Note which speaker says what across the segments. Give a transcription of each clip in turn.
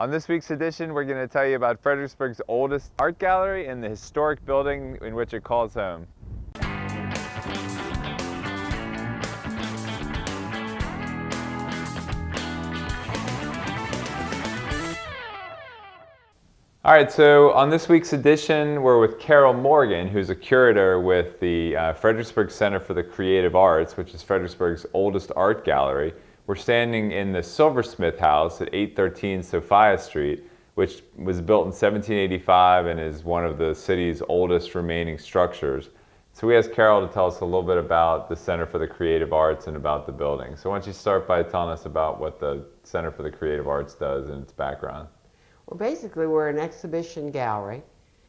Speaker 1: On this week's edition, we're going to tell you about Fredericksburg's oldest art gallery and the historic building in which it calls home. All right, so on this week's edition, we're with Carrol Morgan, who's a curator with the Fredericksburg Center for the Creative Arts, which is Fredericksburg's oldest art gallery. We're standing in the Silversmith House at 813 Sophia Street, which was built in 1785 and is one of the city's oldest remaining structures. So we asked Carrol to tell us a little bit about the Center for the Creative Arts and about the building. So why don't you start by telling us about what the Center for the Creative Arts does and its background.
Speaker 2: Well, basically, we're an exhibition gallery.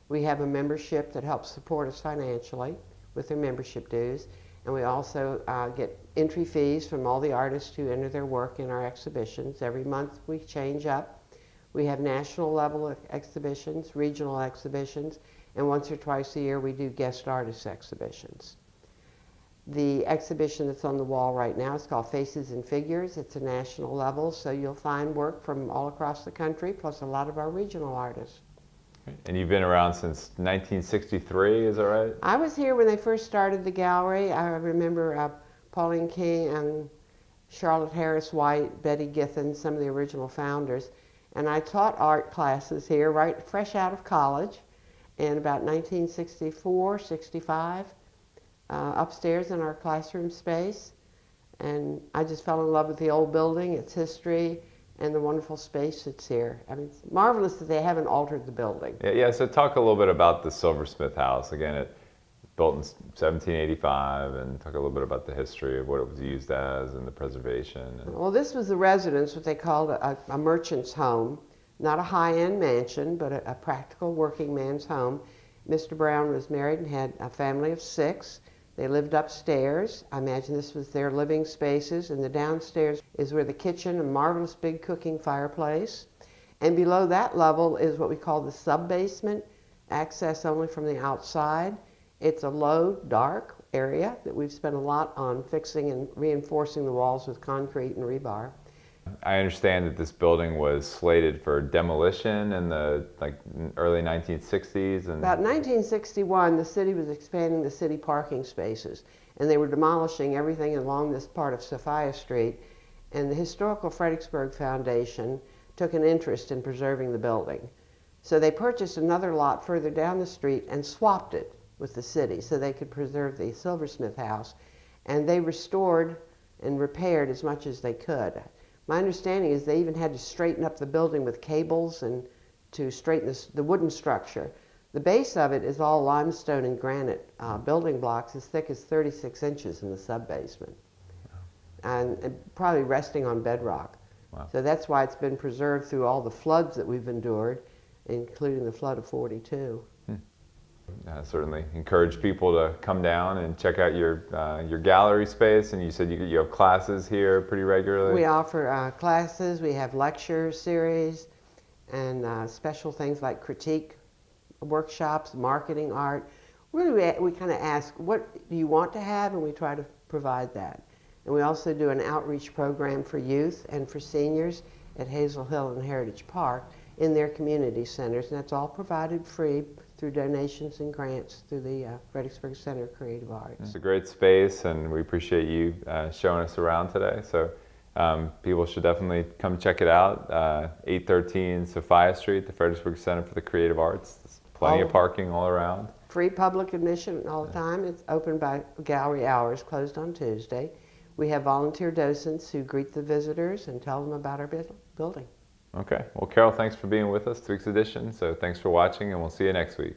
Speaker 2: We have a membership that helps support us financially with their membership dues, and we also get entry fees from all the artists who enter their work in our exhibitions. Every month we change up. We have national level exhibitions, regional exhibitions, and once or twice a year we do guest artist exhibitions. The exhibition that's on the wall right now is called Faces and Figures. It's a national level, so you'll find work from all across the country, plus a lot of our regional artists.
Speaker 1: And you've been around since 1963, is that right?
Speaker 2: I was here when they first started the gallery. I remember Pauline King and Charlotte Harris White, Betty Githens, some of the original founders. And I taught art classes here, right fresh out of college, in about 1964, 65. Upstairs in our classroom space, and I just fell in love with the old building, its history, and the wonderful space that's here. I mean, it's marvelous that they haven't altered the building.
Speaker 1: Yeah, so talk a little bit about the Silversmith House. Again, it built in 1785, and talk a little bit about the history of what it was used as and the preservation.
Speaker 2: Well, this was the residence, what they called a merchant's home, not a high-end mansion, but a practical working man's home. Mr. Brown was married and had a family of 6. They lived upstairs. I imagine this was their living spaces, and the downstairs is where the kitchen, a marvelous big cooking fireplace. And below that level is what we call the sub-basement, access only from the outside. It's a low, dark area that we've spent a lot on fixing and reinforcing the walls with concrete and rebar.
Speaker 1: I understand that this building was slated for demolition in the early 1960s. And
Speaker 2: about 1961, the city was expanding the city parking spaces, and they were demolishing everything along this part of Sophia Street. And the Historical Fredericksburg Foundation took an interest in preserving the building. So they purchased another lot further down the street and swapped it with the city so they could preserve the Silversmith House. And they restored and repaired as much as they could. My understanding is they even had to straighten up the building with cables and to straighten the wooden structure. The base of it is all limestone and granite building blocks as thick as 36 inches in the sub-basement. And probably resting on bedrock.
Speaker 1: Wow.
Speaker 2: So that's why it's been preserved through all the floods that we've endured, including the flood of '42.
Speaker 1: Certainly encourage people to come down and check out your gallery space. And you said you have classes here pretty regularly?
Speaker 2: We offer classes, we have lecture series, and special things like critique workshops, marketing art. Really, we kind of ask, what do you want to have? And we try to provide that. And we also do an outreach program for youth and for seniors at Hazel Hill and Heritage Park in their community centers, and that's all provided free through donations and grants through the Fredericksburg Center of Creative Arts.
Speaker 1: It's a great space, and we appreciate you showing us around today. So people should definitely come check it out. 813 Sophia Street, the Fredericksburg Center for the Creative Arts. There's plenty of parking all around.
Speaker 2: Free public admission all the time. It's open by gallery hours, closed on Tuesday. We have volunteer docents who greet the visitors and tell them about our building.
Speaker 1: Okay. Well, Carrol, thanks for being with us this week's edition. So thanks for watching, and we'll see you next week.